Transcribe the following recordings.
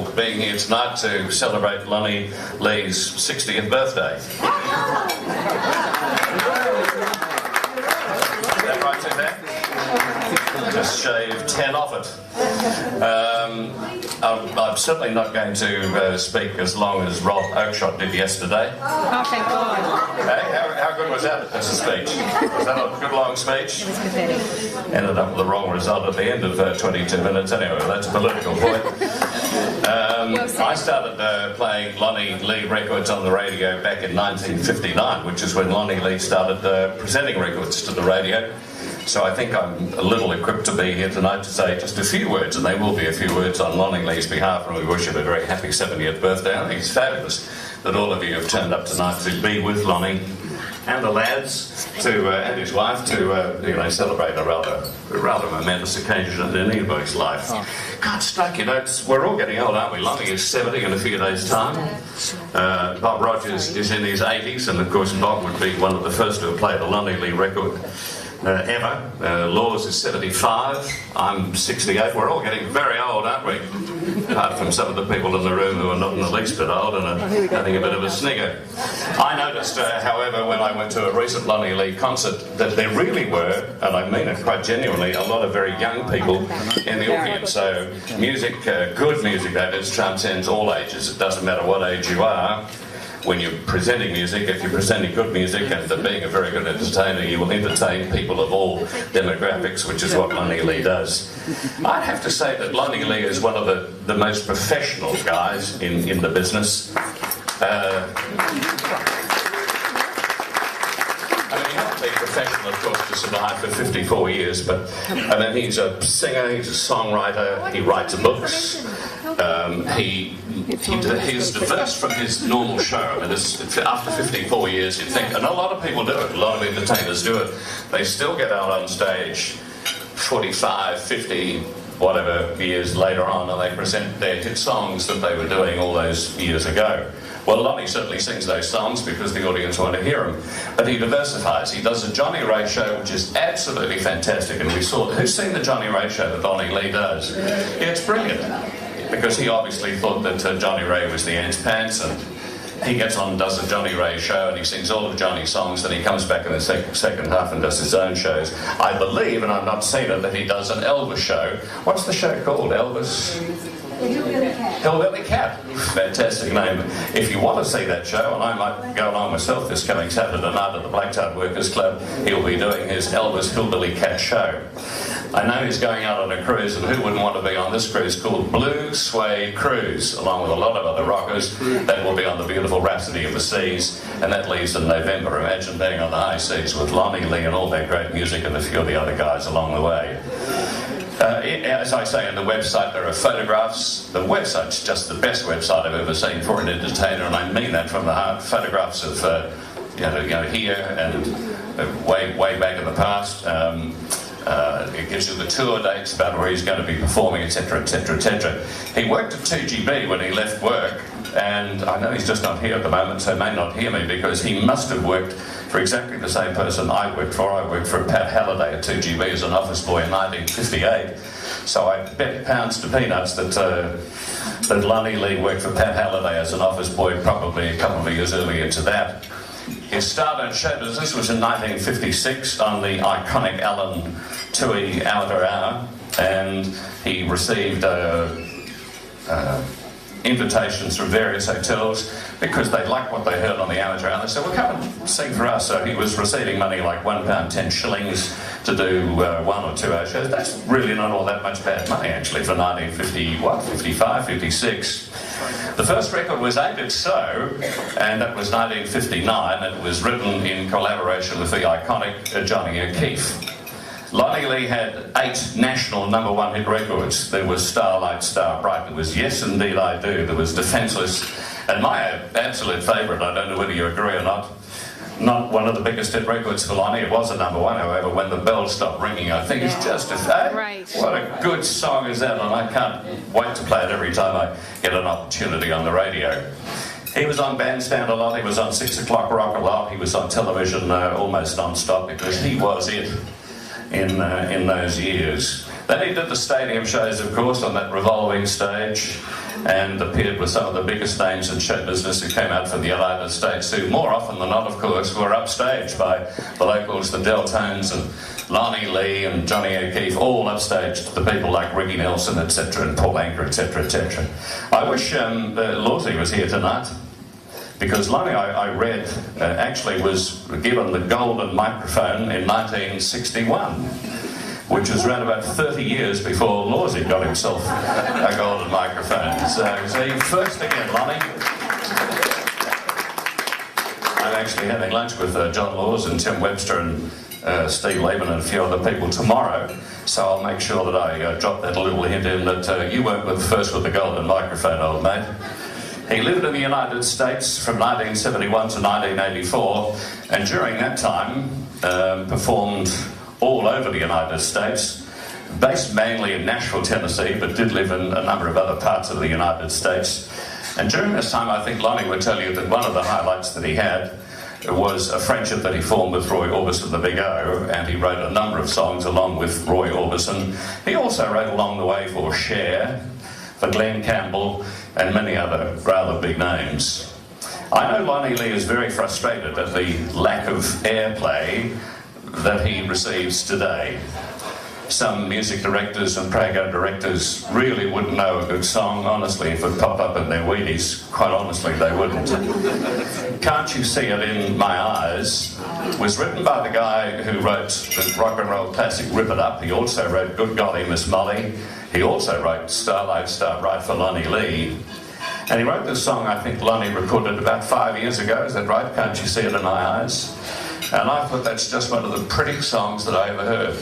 wonderful being here tonight to celebrate Lonnie Lee's 60th birthday. Is that right, Suzanne? Just shaved 10 off it. I'm certainly not going to speak as long as Rob Oakeshott did yesterday. Oh, thank God. Hey, how good was that as a speech? Was that a good long speech? It was pathetic. Ended up with the wrong result at the end of 22 minutes. Anyway, that's a political point. I started playing Lonnie Lee records on the radio back in 1959, which is when Lonnie Lee started presenting records to the radio. So I think I'm a little equipped to be here tonight to say just a few words, and there will be a few words on Lonnie Lee's behalf, and we wish him a very happy 70th birthday. I think it's fabulous that all of you have turned up tonight to be with Lonnie and the lads and his wife to celebrate a rather momentous occasion in anybody's life. God, strike, we're all getting old, aren't we? Lonnie is 70 in a few days' time. Bob Rogers is in his 80s, and of course Bob would be one of the first to have played a Lonnie Lee record ever. Laws is 75, I'm 68. We're all getting very old, aren't we? Apart from some of the people in the room who are not in the least bit old and are having a bit of a snigger. I noticed, however, when I went to a recent Lonnie Lee concert, that there really were, and I mean it quite genuinely, a lot of very young people in the audience. So music, good music that is, transcends all ages. It doesn't matter what age you are. When you're presenting music, if you're presenting good music and being a very good entertainer, you will entertain people of all demographics, which is what Lonnie Lee does. I'd have to say that Lonnie Lee is one of the most professional guys in the business. I mean, you have to be professional, of course, to survive for 54 years, but he's a singer, he's a songwriter, he writes books. He's diverse from his normal show. I mean, after 54 years, you'd think, and a lot of people do it, a lot of entertainers do it, they still get out on stage 45, 50, whatever years later on, and they present their hit songs that they were doing all those years ago. Well, Lonnie certainly sings those songs because the audience want to hear them. But he diversifies. He does a Johnny Ray show, which is absolutely fantastic. And who's seen the Johnny Ray show that Lonnie Lee does? Yeah, it's brilliant. Because he obviously thought that Johnny Ray was the Ants Pants, and he gets on and does a Johnny Ray show, and he sings all of Johnny's songs, and he comes back in the second half and does his own shows. I believe, and I've not seen it, that he does an Elvis show. What's the show called? Elvis? Hillbilly Cat. Fantastic name. If you want to see that show, and I might go along myself this coming Saturday night at the Blacktard Workers Club, he'll be doing his Elvis Hillbilly Cat show. I know he's going out on a cruise, and who wouldn't want to be on this cruise called Blue Suede Cruise, along with a lot of other rockers that will be on the beautiful Rhapsody of the Seas, and that leaves in November. Imagine being on the high seas with Lonnie Lee and all that great music and a few of the other guys along the way. As I say on the website, there are photographs. The website's just the best website I've ever seen for an entertainer, and I mean that from the heart. Photographs of here and way back in the past. It gives you the tour dates about where he's going to be performing, etc., etc., etc. He worked at 2GB when he left work, and I know he's just not here at the moment, so he may not hear me, because he must have worked for exactly the same person I worked for. I worked for Pat Halliday at 2GB as an office boy in 1958. So I bet pounds to peanuts that Lonnie Lee worked for Pat Halliday as an office boy probably a couple of years earlier to that. His start on show business was in 1956 on the iconic Alan Toohey Amateur Hour, and he received invitations from various hotels because they liked what they heard on the amateur hour. They said, well, come and sing for us. So he was receiving money like £1.10 to do 1 or 2 hour shows. That's really not all that much bad money, actually, for 55, 56. The first record was Ain't It So, and that was 1959. It was written in collaboration with the iconic Johnny O'Keefe. Lonnie Lee had 8 national #1 hit records. There was Starlight, Starbright, there was Yes Indeed I Do, there was Defenseless, and my absolute favourite, I don't know whether you agree or not one of the biggest hit records for Lonnie. It was a #1, however, When the Bells Stop Ringing. I think it's just what a good song is that, and I can't wait to play it every time I get an opportunity on the radio. He was on Bandstand a lot, he was on 6 o'clock rock a lot, he was on television almost non-stop, because he was it in those years. Then he did the stadium shows, of course, on that revolving stage, and appeared with some of the biggest names in show business who came out from the United States, who more often than not, of course, were upstaged by the locals, the Deltones and Lonnie Lee and Johnny O'Keefe, all upstaged the people like Ricky Nelson, etc., and Paul Anka, etc., etc. I wish Lawsy was here tonight, because Lonnie, I read, actually was given the golden microphone in 1961, which was around about 30 years before Lawsy got himself a golden microphone. So, see, first again, Lonnie. I'm actually having lunch with John Laws and Tim Webster and Steve Lehman and a few other people tomorrow, so I'll make sure that I drop that little hint in that you weren't first with the golden microphone, old mate. He lived in the United States from 1971 to 1984, and during that time performed all over the United States, based mainly in Nashville, Tennessee, but did live in a number of other parts of the United States. And during this time, I think Lonnie would tell you that one of the highlights that he had was a friendship that he formed with Roy Orbison, the Big O, and he wrote a number of songs along with Roy Orbison. He also wrote along the way for Cher, for Glenn Campbell, and many other rather big names. I know Lonnie Lee is very frustrated at the lack of airplay that he receives today. Some music directors and program directors really wouldn't know a good song, honestly, if it popped up in their Wheaties. Quite honestly, they wouldn't. Can't You See It in My Eyes was written by the guy who wrote the rock and roll classic Rip It Up. He also wrote Good Golly Miss Molly. He also wrote Starlight Starbright for Lonnie Lee. And he wrote this song, I think Lonnie recorded about 5 years ago. Is that right? Can't You See It in My Eyes? And I thought that's just one of the pretty songs that I ever heard.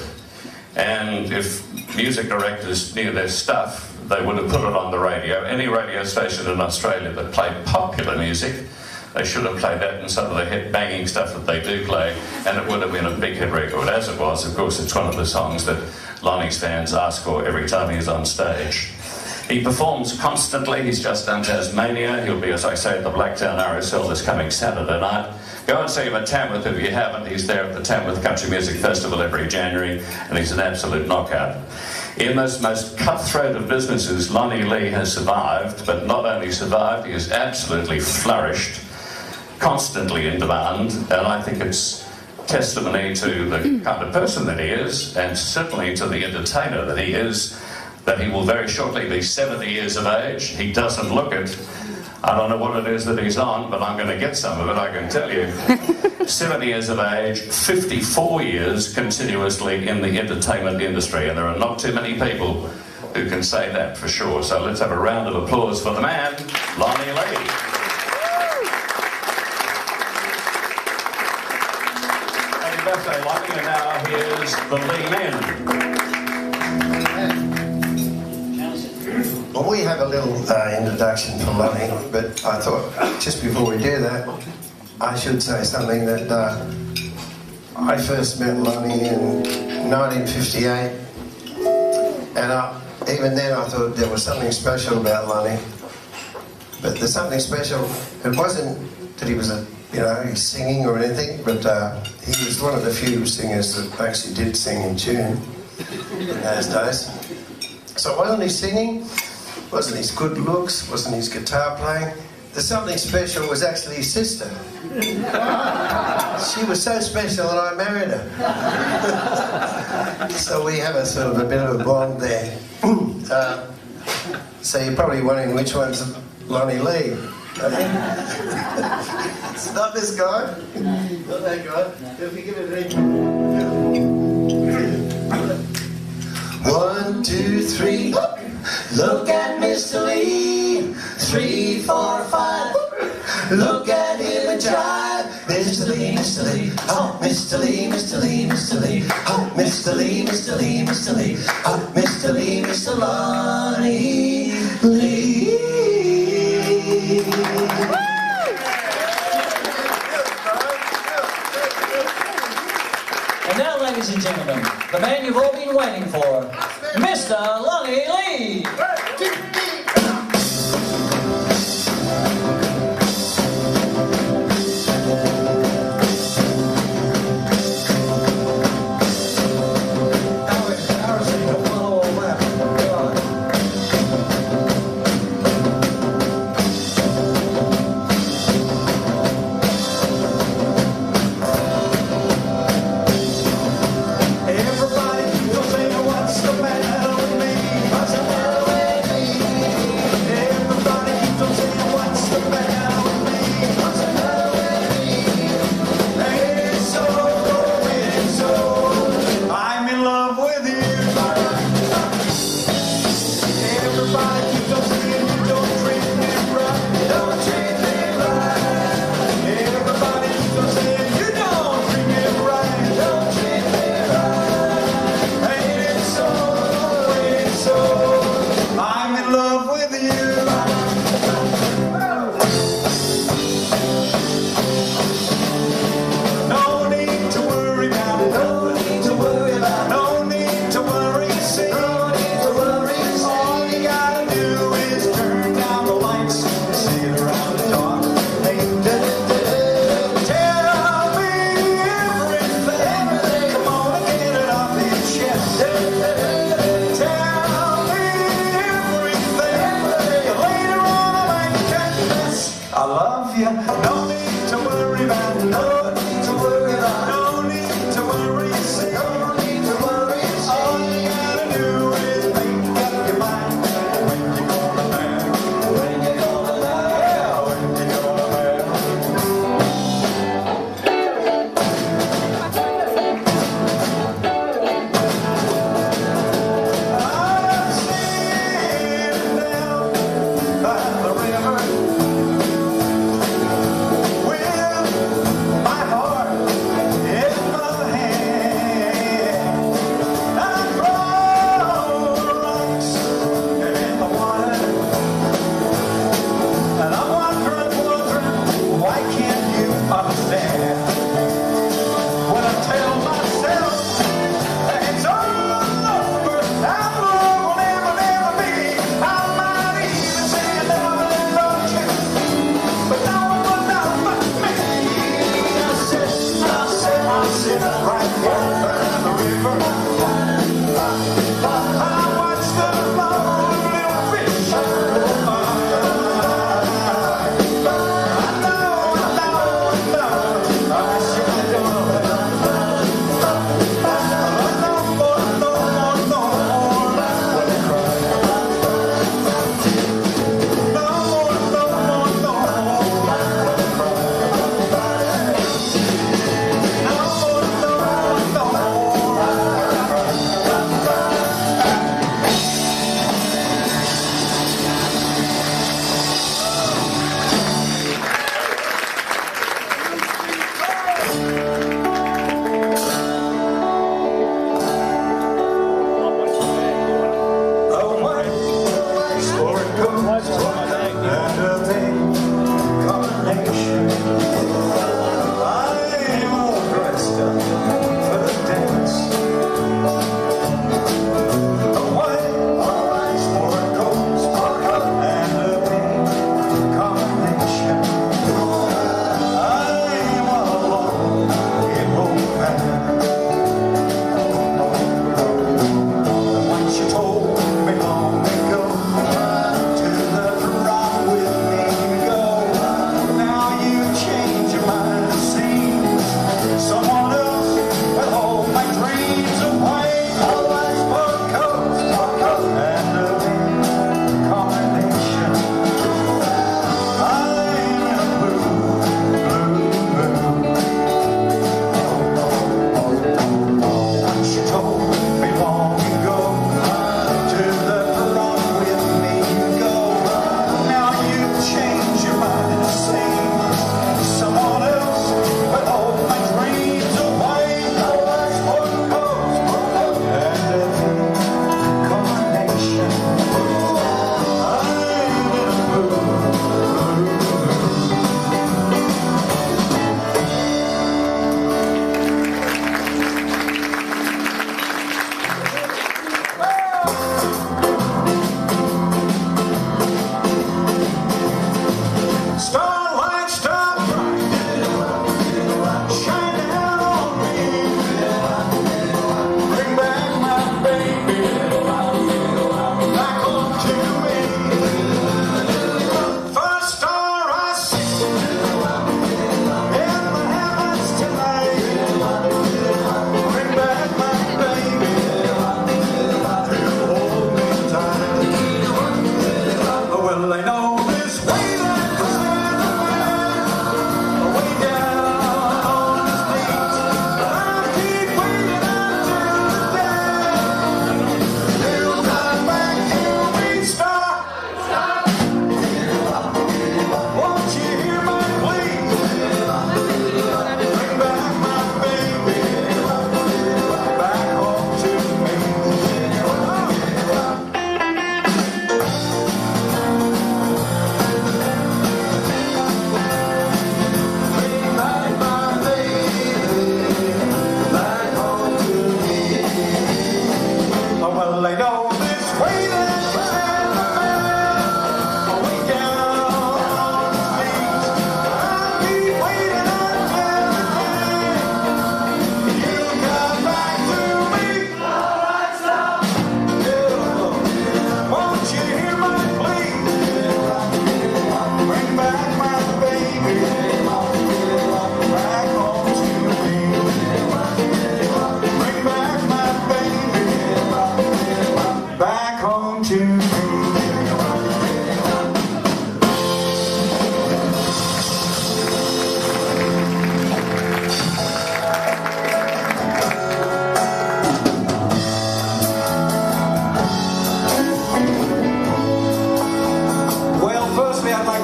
And if music directors knew their stuff, they would have put it on the radio. Any radio station in Australia that played popular music, they should have played that and some of the hit-banging stuff that they do play, and it would have been a big hit record. As it was, of course, it's one of the songs that Lonnie's fans ask for every time he's on stage. He performs constantly. He's just done Tasmania. He'll be, as I say, at the Blacktown RSL this coming Saturday night. Go and see him at Tamworth if you haven't. He's there at the Tamworth Country Music Festival every January, and he's an absolute knockout. In this most cutthroat of businesses, Lonnie Lee has survived, but not only survived, he has absolutely flourished, constantly in demand, and I think it's testimony to the kind of person that he is, and certainly to the entertainer that he is, that he will very shortly be 70 years of age. He doesn't look it. I don't know what it is that he's on, but I'm going to get some of it, I can tell you. 70 years of age, 54 years continuously in the entertainment industry, and there are not too many people who can say that for sure. So let's have a round of applause for the man, Lonnie Lee. Happy birthday, Lonnie, and now here's the Lee Men. Well, we have a little introduction for Lonnie, but I thought just before we do that, I should say something that I first met Lonnie in 1958, and even then I thought there was something special about Lonnie. But there's something special. It wasn't that he was he's singing or anything, but he was one of the few singers that actually did sing in tune in those days. So wasn't he singing? Wasn't his good looks, wasn't his guitar playing. The something special was actually his sister. She was so special that I married her. So we have a sort of a bit of a bond there. So you're probably wondering which one's Lonnie Lee. It's not this guy. Not that guy. If you give it a One, two, three. Look at Mr. Lee. 3, 4, 5. Look at him and jive. Mr. Lee, Mr. Lee. Oh, Mr. Lee, Mr. Lee, Mr. Lee. Oh, Mr. Lee, Mr. Lee, Mr. Lee. Oh, Mr. Lee, Mr. Lonnie Lee. And now, ladies and gentlemen, the man you've all been waiting for, Mr. Lonnie Lee.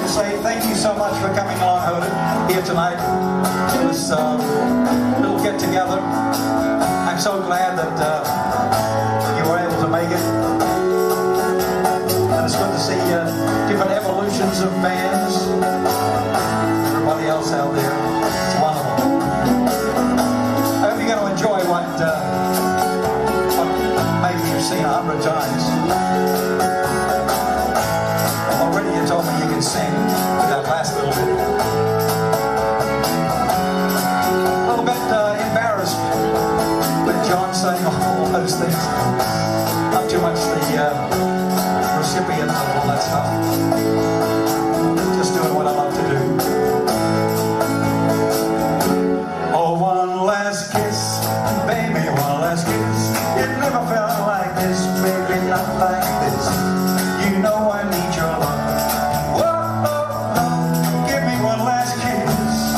to say thank you so much for coming along here tonight to this little get-together. I'm so glad that you were able to make it. And it's good to see different evolutions of bands. Everybody else out there. It's wonderful. I hope you're going to enjoy what maybe you've seen 100 times. Already you told me you can sing with that last little bit. A little bit embarrassed with John saying all those things. Not too much the recipient of all that stuff. Just doing what I love to do. Oh, one last kiss, baby, one last kiss. It never felt like this, baby, not like this. You know I need your love. Whoa, oh, oh, give me one last kiss.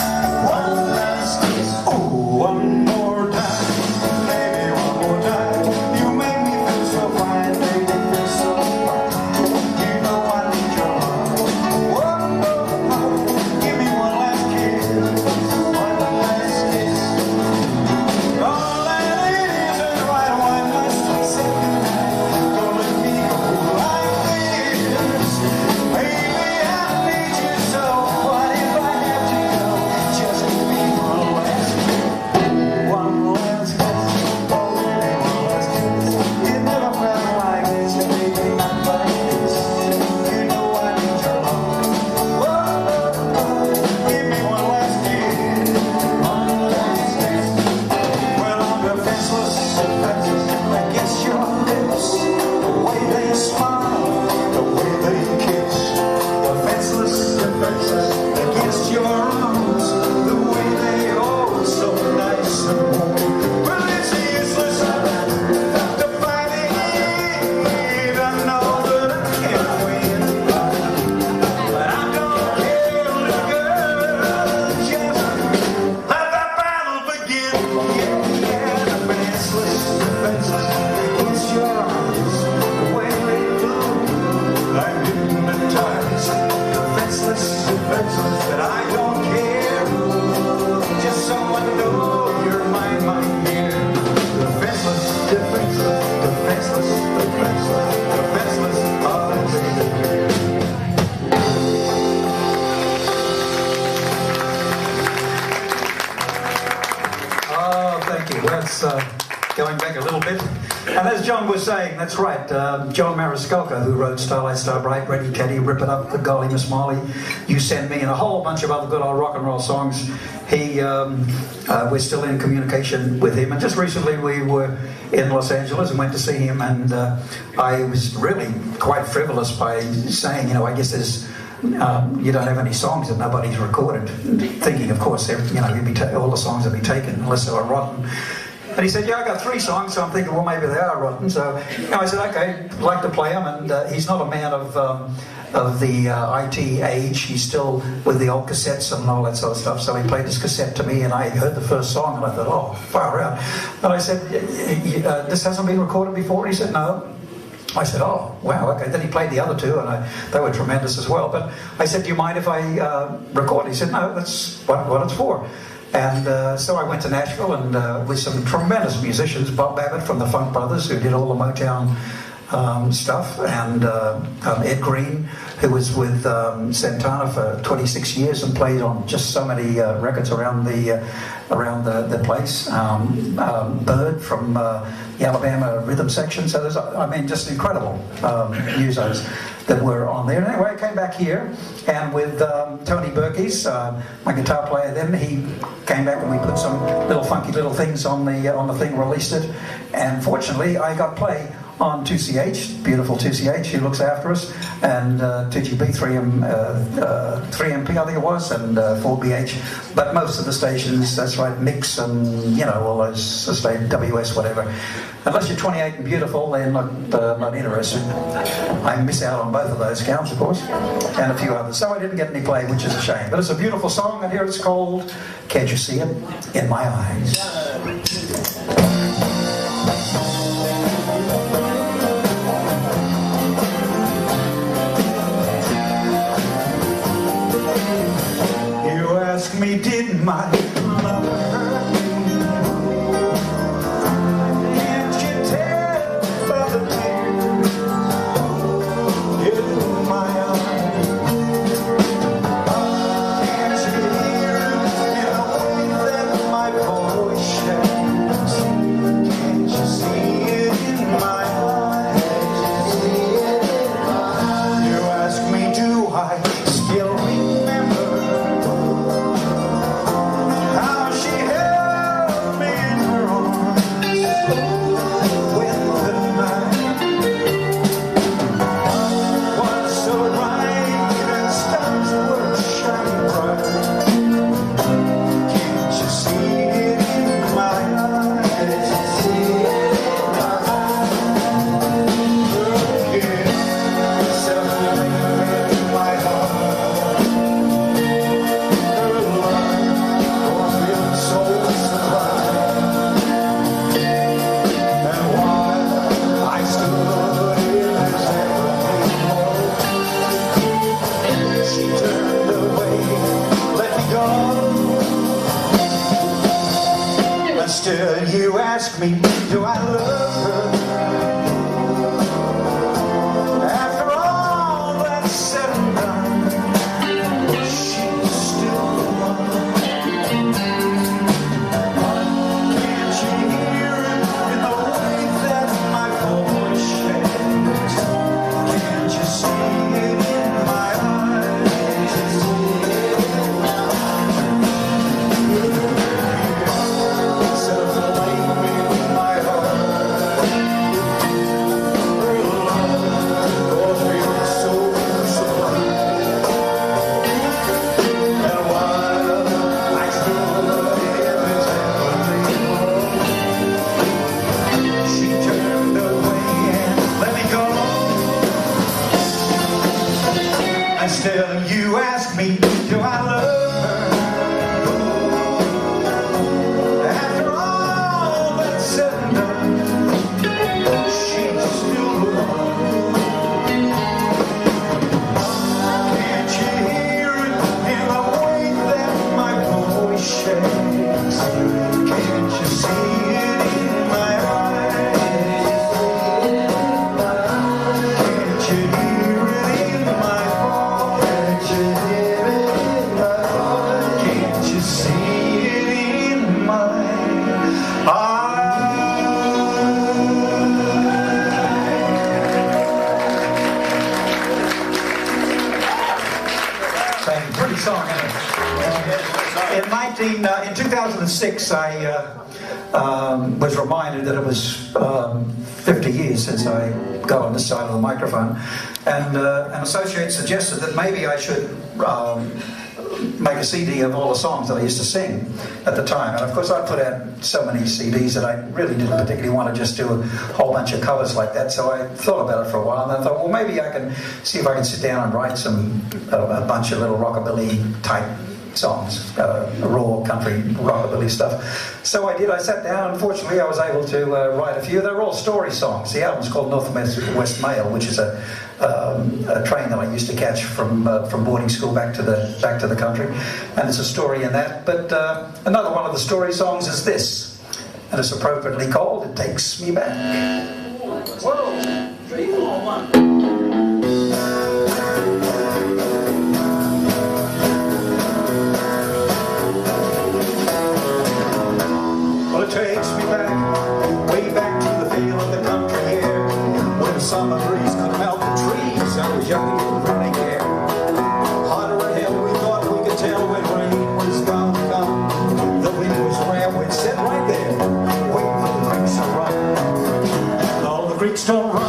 One last kiss. Oh, one more time. Baby, one more time. You make me feel so fine, baby, feel so fine. You know I need your love. Whoa, oh, oh, give me one last kiss. One last kiss. All that is right, one last kiss. Don't let me go like this. Baby, I need you so. What if I have to go? Just give me one last kiss. One last kiss. Oh, baby, one last kiss. It never felt like this, baby, not like this. You know I need your love. Whoa, oh, oh, give me one last kiss. One last kiss. Well, I'm defenseless against your lips. The way they smile, the way they kiss. Defenseless against your arms. The way they oh so nice and warm. Well, it's useless to fighting it. I know that I can't win. But I don't care, little girl. Just let that battle begin. Yeah, defenseless against your arms. The way they blow, I'm hypnotized. Defenseless, but I don't care. Just someone know you're my dear. Defenseless, defenseless. Oh, baby. Oh, thank you. That's going back a little bit. And as John was saying, that's right. John Mariscalco, who wrote Starlight, Star Bright, Ready Teddy, Rip It Up, The Golly Miss Molly, You Send Me, and a whole bunch of other good old rock and roll songs. We're still in communication with him. And just recently we were in Los Angeles and went to see him. And I was really quite frivolous by saying, I guess there's you don't have any songs that nobody's recorded, thinking, of course, all the songs will be taken unless they were rotten. And he said, yeah, I got 3 songs, so I'm thinking, well, maybe they are rotten. So I said, okay, I'd like to play them. And he's not a man of the IT age. He's still with the old cassettes and all that sort of stuff. So he played this cassette to me, and I heard the first song, and I thought, oh, far out. And I said, this hasn't been recorded before? And he said, no. I said, oh, wow, okay. Then he played the other 2, and they were tremendous as well. But I said, do you mind if I record? He said, no, that's what it's for. And so I went to Nashville and with some tremendous musicians, Bob Babbitt from the Funk Brothers, who did all the Motown stuff, and Ed Green, who was with Santana for 26 years and played on just so many records around the place. Bird from the Alabama rhythm section. So there's, just incredible musos that were on there. And anyway, I came back here, and with Tony Berkes, my guitar player then, he came back and we put some little funky little things on the thing, released it, and fortunately I got play on 2CH, beautiful 2CH, who looks after us, and 2GB, 3MP I think it was, and 4BH, but most of the stations, that's right, Mix and, all those, WS, whatever. Unless you're 28 and beautiful, they're not interested. I miss out on both of those counts, of course, and a few others. So I didn't get any play, which is a shame. But it's a beautiful song, and here it's called Can't You See It in My Eyes. my lover. Can't you tell by the tears in my eyes? Can't you hear in the way that my voice shines? Can't you see it in my eyes? You ask me, do I still remember how she held me in her arms when the night was so bright and stars were shining bright? Can't you see it in my eyes? Still, you ask me, do I love her? After all that's said and done, she's still the one. Can't you hear it in the way that my voice shakes? Can't you see it in my eyes? Still, you ask me, do I love her? After all that's said and done, she's still the one. Can't you hear it in the way that my voice shakes? Can't you see it in my eyes? Can't you hear it in my voice? Can't you see it in my eyes? Pretty song, isn't it? In 2006, I was reminded that it was 50 years since I got on this side of the microphone, and an associate suggested that maybe I should make a CD of all the songs that I used to sing at the time. And of course I put out so many CDs that I really didn't particularly want to just do a whole bunch of covers like that, so I thought about it for a while, and I thought, well, maybe I can see if I can sit down and write a bunch of little rockabilly type songs, raw country rockabilly stuff. So I did. I sat down. Unfortunately, I was able to write a few. They're all story songs. The album's called North West Mail, which is a train that I used to catch from boarding school back to the country, and it's a story in that. But another one of the story songs is this, and it's appropriately called "It Takes Me Back." 1, 2, 3, 4, 1. It takes me back, way back to the feel of the country air, when the summer breeze could melt the trees. I was young and didn't really care. Hotter than hell, we thought we could tell when rain was gonna come. The wind was rare, we'd sit right there, waiting for the creeks to run. All the creeks don't run,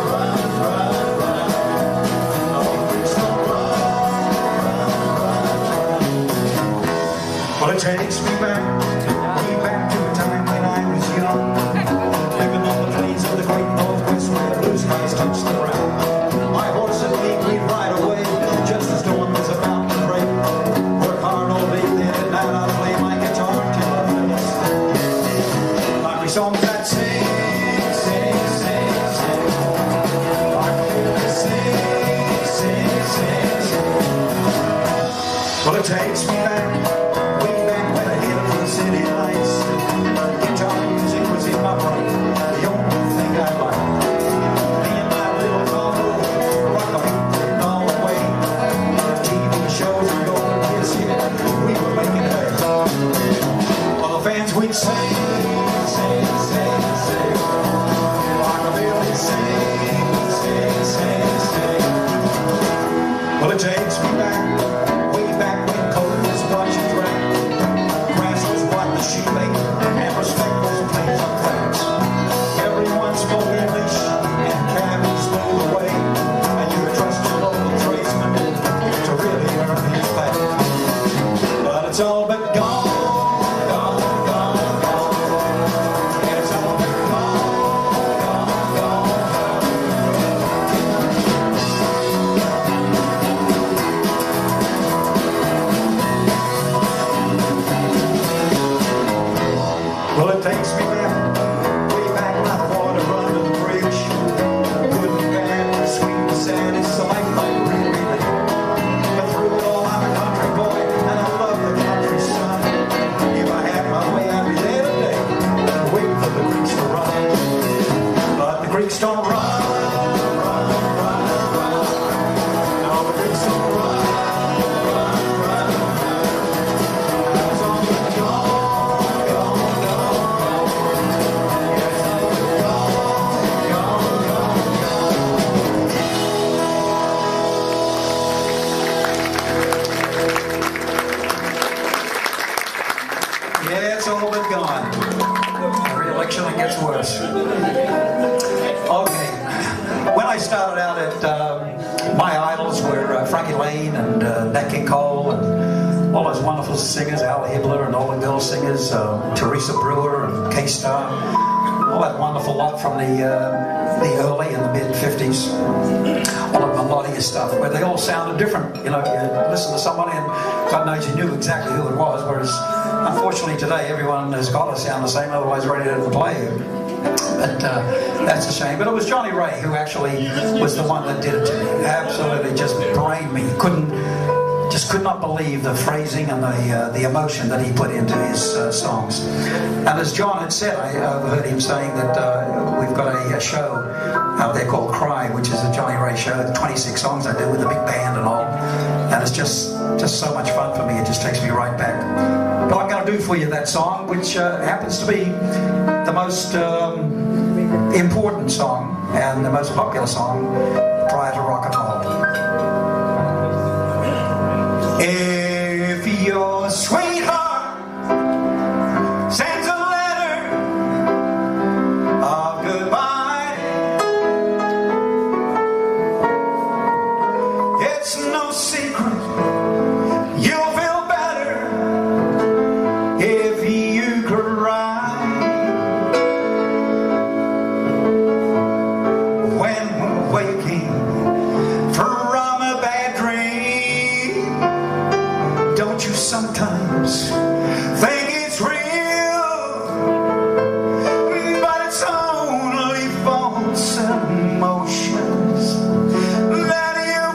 run, run, run. All the creeks don't run, run, run, run. Well, it takes me back to a time when I was young, living on the plains of the great Northwest where blue skies touch the ground. My horse and me, we'd ride away just as dawn was about to break. Work hard all day, then at night I'd play my guitar till I fell asleep. Like songs that sing, sing, sing, sing. Like sing, sing, sing, sing. Well, it takes me back Frankie Lane and Nat King Cole and all those wonderful singers, Al Hibbler and all the girl singers, Teresa Brewer and K-Star, all that wonderful lot from the early and the mid-50s, all of melodious stuff, where they all sounded different. You know, you listen to somebody and God knows you knew exactly who it was, whereas unfortunately today everyone has got to sound the same, otherwise ready to play. But that's a shame. But it was Johnny Ray who actually was the one that did it to me. Absolutely just brained me. Just could not believe the phrasing and the emotion that he put into his songs. And as John had said, I overheard him saying that we've got a show out there called Cry, which is a Johnny Ray show. 26 songs I do with a big band and all. And it's just so much fun for me. It just takes me right back. But I'm going to do for you that song, which happens to be the most important song and the most popular song prior to rock and roll. If your sweetheart sends a letter of goodbye, it's no secret you'll feel better if you cry. When we're waking from a bad dream, don't you sometimes think it's real? But it's only false emotions that you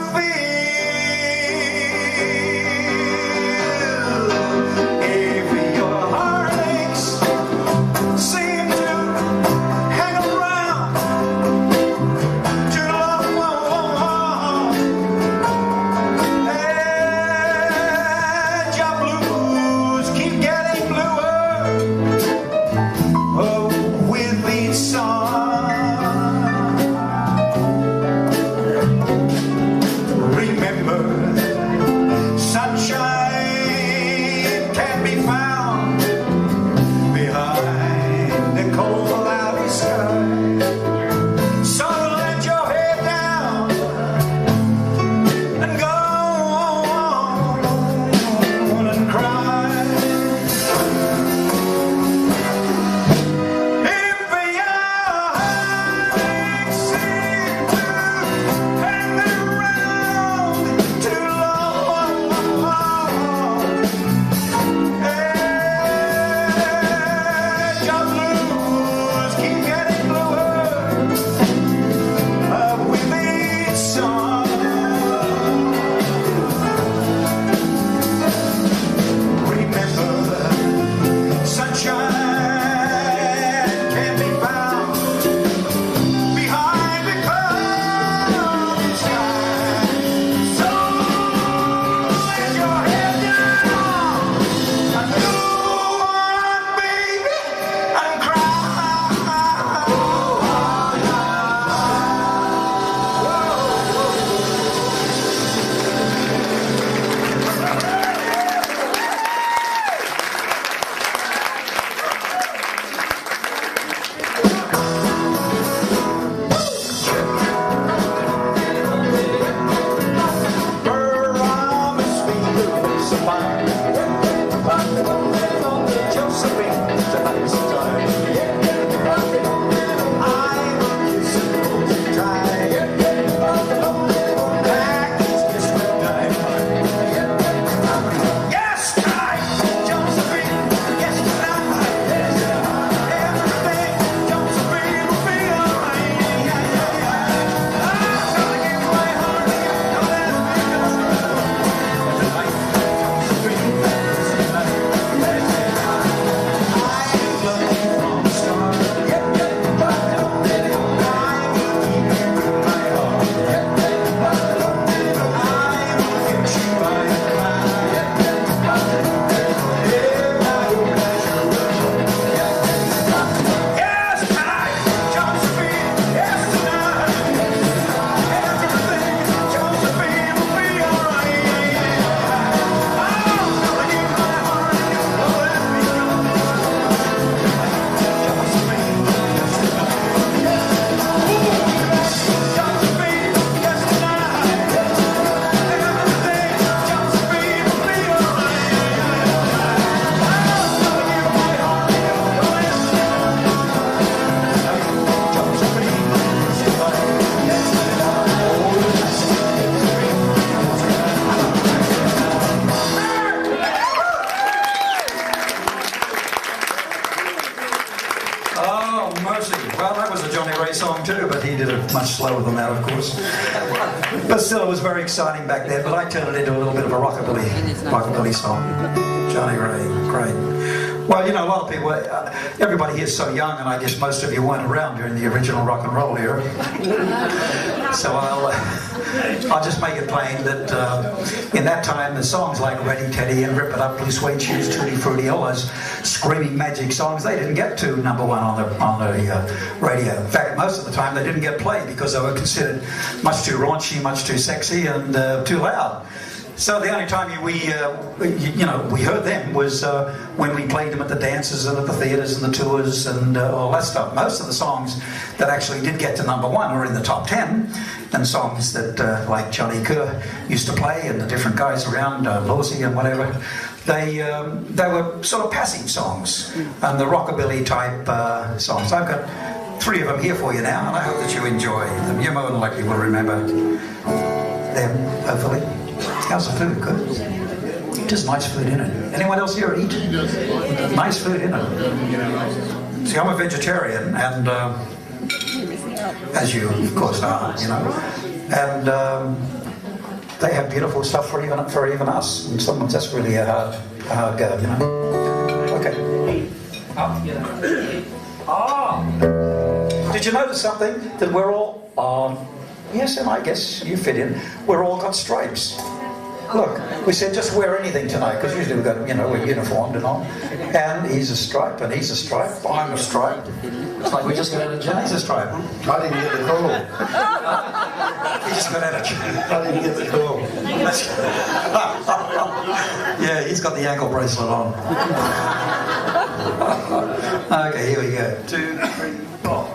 much slower than that, of course. But still, it was very exciting back then. But I turned it into a little bit of a rockabilly song. Johnny Ray, great. Well, you know, a lot of people, everybody here is so young, and I guess most of you weren't around during the original rock and roll era. So I'll just make it plain that in that time, the songs like Ready Teddy and Rip It Up, Blue Suede Shoes, Tutti Frutti, all those screaming magic songs, they didn't get to #1 on the radio. In fact, most of the time they didn't get played because they were considered much too raunchy, much too sexy, and too loud. So the only time we heard them was when we played them at the dances and at the theatres and the tours and all that stuff. Most of the songs that actually did get to #1 were in the top 10, and songs that like Johnny Kerr used to play and the different guys around, Lawsy and whatever, they were sort of passive songs and the rockabilly type songs. I've got 3 of them here for you now, and I hope that you enjoy them. You more than likely will remember them, hopefully. How's the food? Good? Just nice food in it. Anyone else here eat? Nice food in it. See, I'm a vegetarian, and as you of course are, you know, and they have beautiful stuff for even us. And sometimes that's really a hard go, you know. Okay. Did you notice something? That we're all yes, and I guess you fit in. We're all got stripes. Look, we said just wear anything tonight, because usually we've got, you know, we're uniformed and all. And he's a stripe, and he's a stripe, I'm a stripe. It's like we just got out of jail. He's a stripe. I didn't get the call. He just got out of jail. I didn't get the call. Yeah, he's got the ankle bracelet on. Okay, here we go. 2, 3, 4.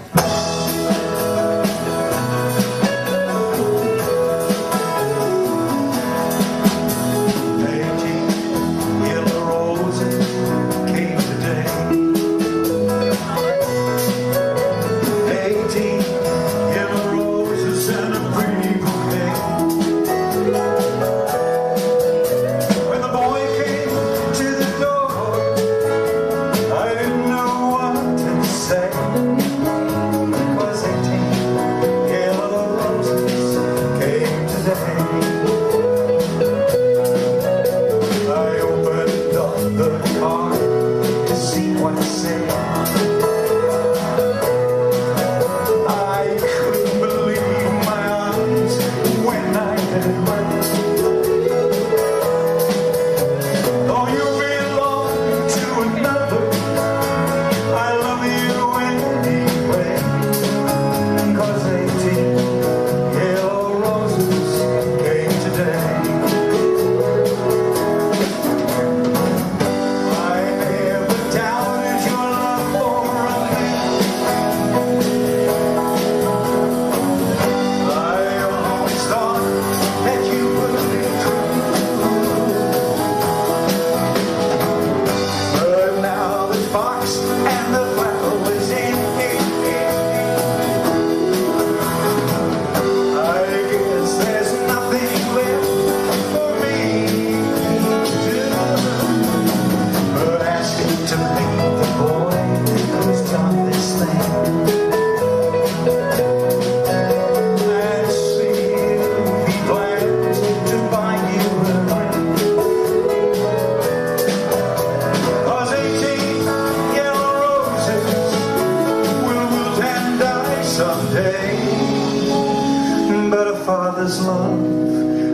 Father's love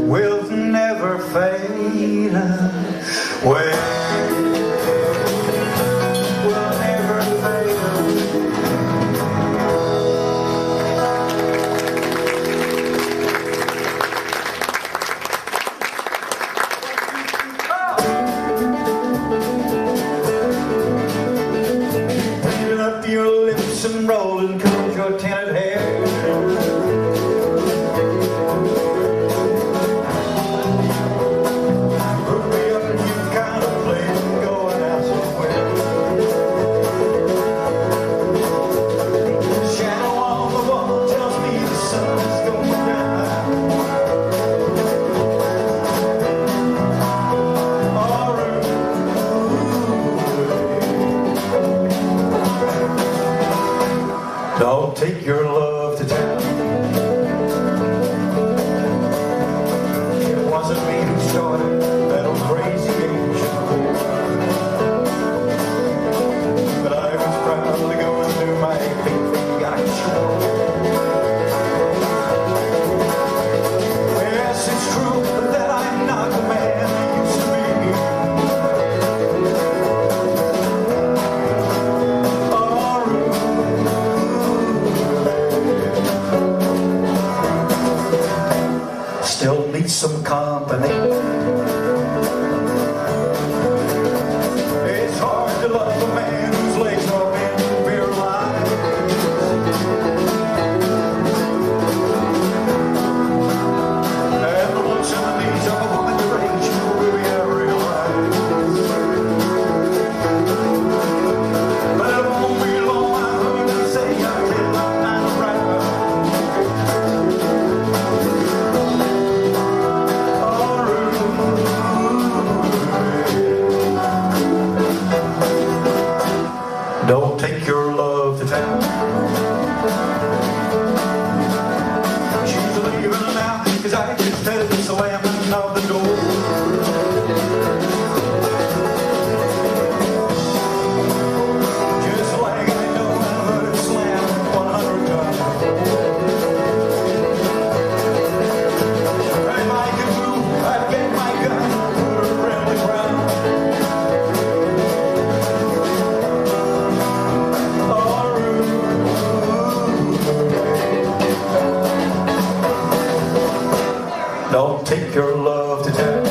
will never fade away. Will never fade Clean up your lips and roll and curl your tinted hair. Don't take your love to town. me. It's hard to love a man whose legs are bent paralyzed. And the looks in the knees of a woman your age will be realized. But it won't be long, I heard her say, I feel like I'm right. Don't take your love to town. She's leaving now, 'cause I just heard the slamming of the door. Just like I know I heard it slam 100 times. Hey, Mike and Blue, I'd get my gun, put her around the ground. Don't take your love to town.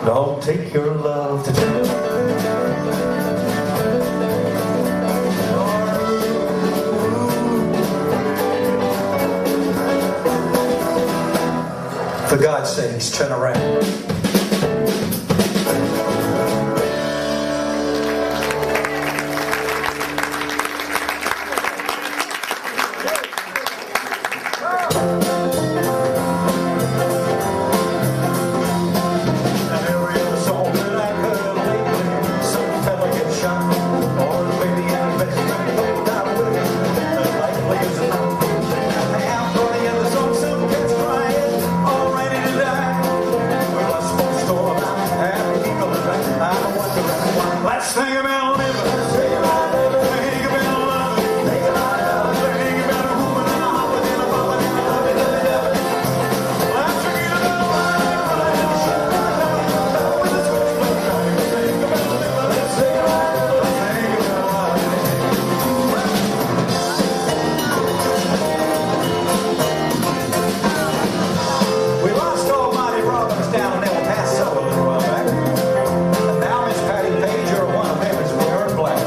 Don't take your love to town. For God's sakes, turn around. Let's think about living. Think about love. Think about a woman and a hopper and a bubble and a love and a love. Let's forget about life. Let's think about living. Let's think about life. We lost Almighty Robbins down in El Paso a little while back. And now Miss Patty Page, you're one of them, is wearing black.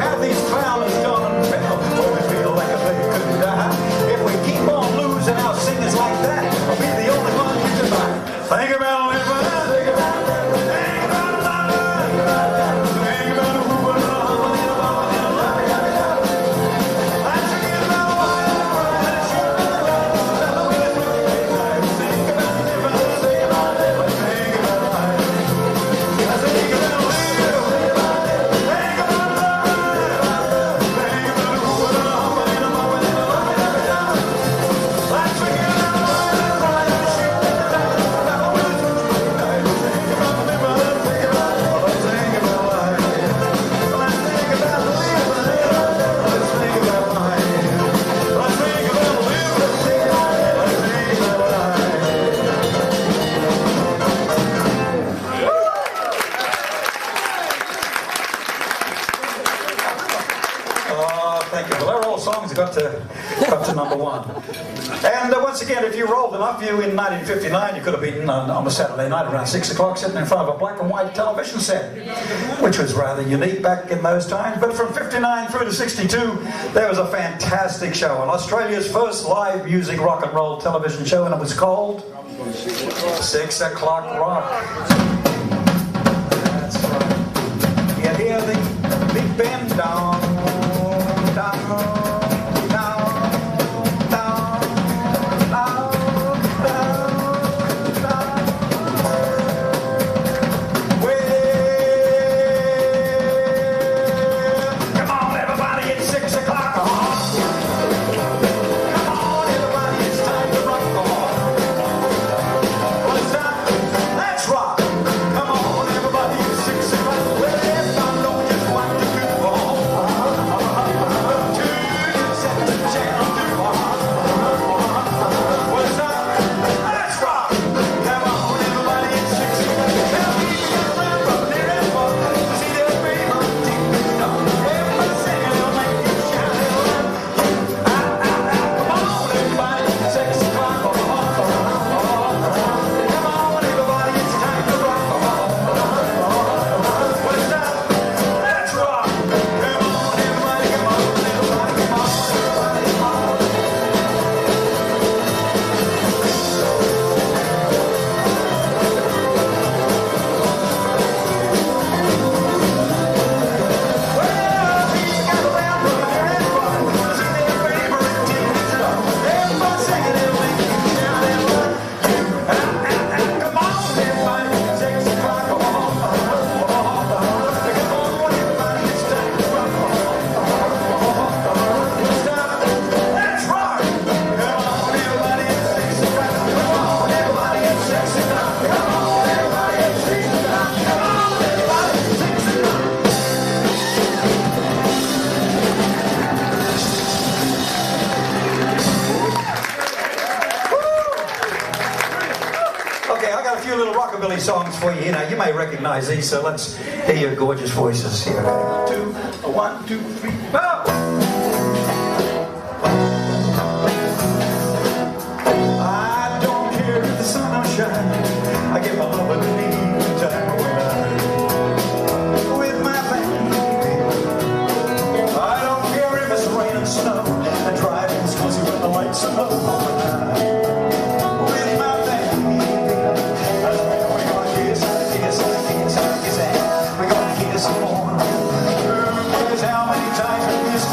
Have these clowns gone and fell where we feel like a baby couldn't die? If we keep on losing our singers like that, I'll be the only one who can buy. Think about living. Think about living. Think about love. Think about that. Think about a woman and a husband and a mama and a love. Let's forget about life. Let's think about living. Think about living. Think about living. Think about life. Let's think about living. Think about love. Think about a woman and a husband and a mama and a love. Let's forget about life. Thank you. Well, they're all songs that got to number one. And once again, if you rolled enough, you in 1959, you could have been on a Saturday night around 6 o'clock sitting in front of a black and white television set, which was rather unique back in those times. But from 59 through to 62, there was a fantastic show on Australia's first live music rock and roll television show, and it was called 6 O'Clock Rock. That's right. You hear the big band down, down, down, down, down, down, down. Well, come on everybody, it's 6 o'clock. Come on everybody, it's time to rock. Well, it's time. Let's rock. Come on everybody, it's 6 o'clock. Well, if I know just what to do. Rockabilly songs for you. You know, you may recognize these, so let's hear your gorgeous voices here. 1, 2, 3, 4. I don't care if the sun don't shine. I get my love in the time when I'm with my family. I don't care if it's rain and snow and driving scuzzy when the lights are low. With my family, we're gonna kiss, we're gonna kiss some more. Here's how many times we kiss.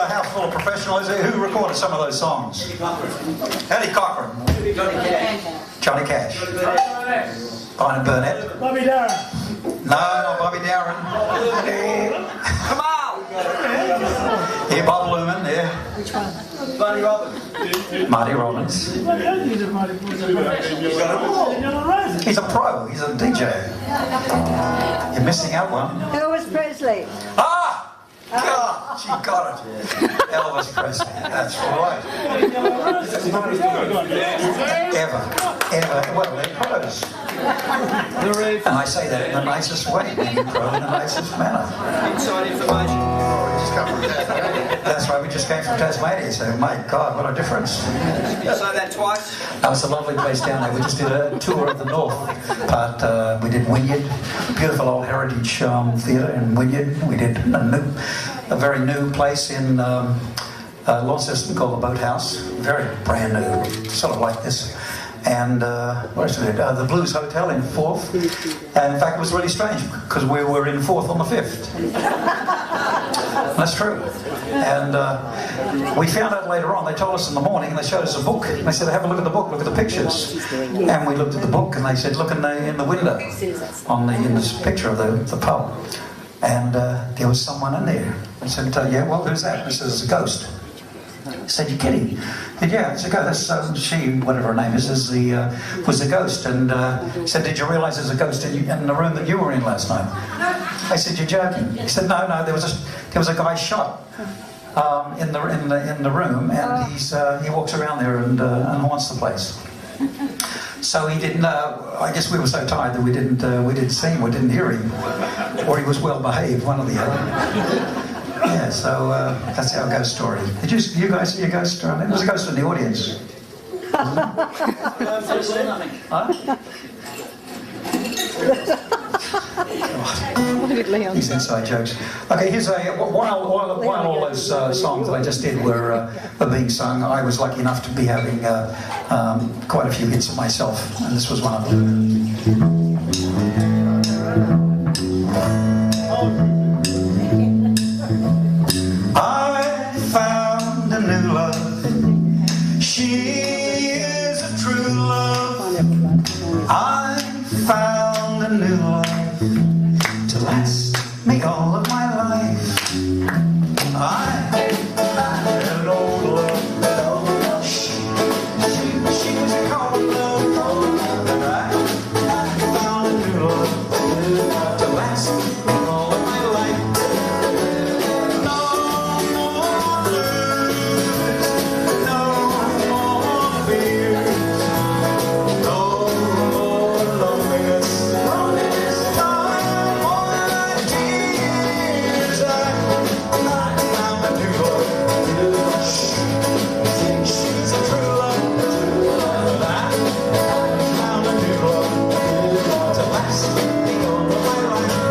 house full of professionals. Who recorded some of those songs? Eddie Cochran. Johnny Cash. Brian Burnett. Bobby Darren. No, not Bobby Darren. Come on! Yeah, Bob Lumen, yeah. Which one? Marty Robbins. Marty Robbins. He's a pro, he's a DJ. You're missing out one. Elvis Presley. Ah! God, she got it. Elvis Presley, that's right. Ever, well, they're pros. And I say that in the nicest way, being pro in the nicest manner. Inside information. That's right, we just came from Tasmania, so my God, what a difference. You say that twice? That was a lovely place down there. We just did a tour of the north part. We did Wynyard, beautiful old heritage theatre in Wynyard. We did a very new place in Launceston called the Boathouse. Very brand new, sort of like this. And what else did we do? The Blues Hotel in Forth. And in fact, it was really strange because we were in Forth on the 5th. That's true. And we found out later on, they told us in the morning, and they showed us a book. And they said, have a look at the book, look at the pictures. And we looked at the book, and they said, look in the window, in this picture of the pub. And there was someone in there. I said, yeah, well, who's that? He said, it's a ghost. I said, you're kidding? He said, yeah, it's a ghost. That's she, whatever her name is was the ghost. And he said, did you realise there's a ghost in the room that you were in last night? I said, you're joking. He said, no, there was a guy shot in the room, and he walks around there and haunts the place. So he didn't. I guess we were so tired that we didn't see him, we didn't hear him, or he was well behaved, one or the other. Yeah, so that's our ghost story. Did you guys see a ghost story? There was a ghost in the audience. Huh? These inside jokes. Okay, here's while all those songs that I just did were being sung, I was lucky enough to be having quite a few hits myself, and this was one of them. I found a new love. She is a true love. I found a new love to last me all of my life. I found an old love. She was a cold love. And I found a new love to last me all of my life. No more blues, no more fears, no more loneliness, no more tears. I found a new love. She's a true love. I found a new love to last me all of my life.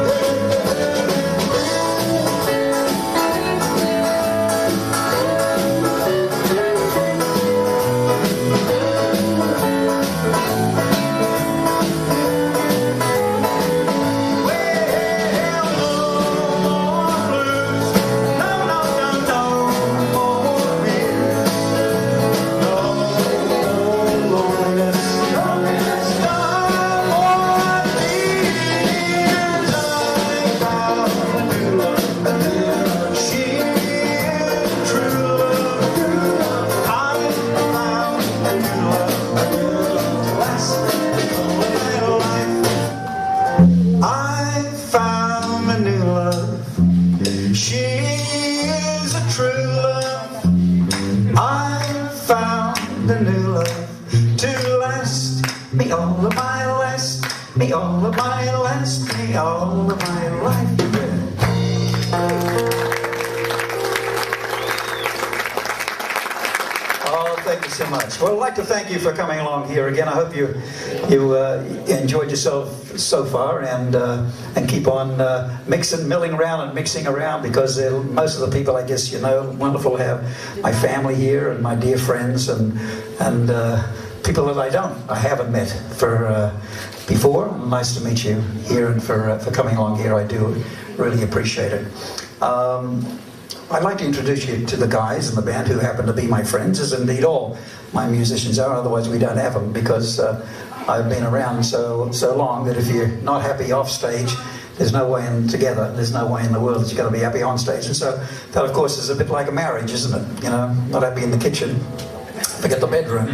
I found a new love. She is a true love. I found a new love to last me all of my last, me all of my last, me all of my life. Oh, thank you so much. Well, I'd like to thank you for coming along here again. I hope you enjoyed yourself so far, and keep on milling around and mixing around, because most of the people, I guess, wonderful to have my family here and my dear friends and people that I haven't met before. Nice to meet you here, and for coming along here. I do really appreciate it. I'd like to introduce you to the guys in the band who happen to be my friends, as indeed all my musicians are, otherwise we don't have them, because I've been around so long that if you're not happy off stage, there's no way in together, there's no way in the world that you're going to be happy on stage. And so that, of course, is a bit like a marriage, isn't it? You know, not happy in the kitchen, forget the bedroom.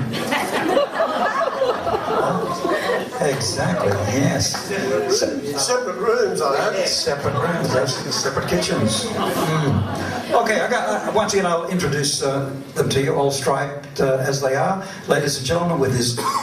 Exactly, yes. Separate rooms, I hope. Separate rooms, separate kitchens. Okay, once again, I'll introduce them to you, all striped as they are. Ladies and gentlemen, with his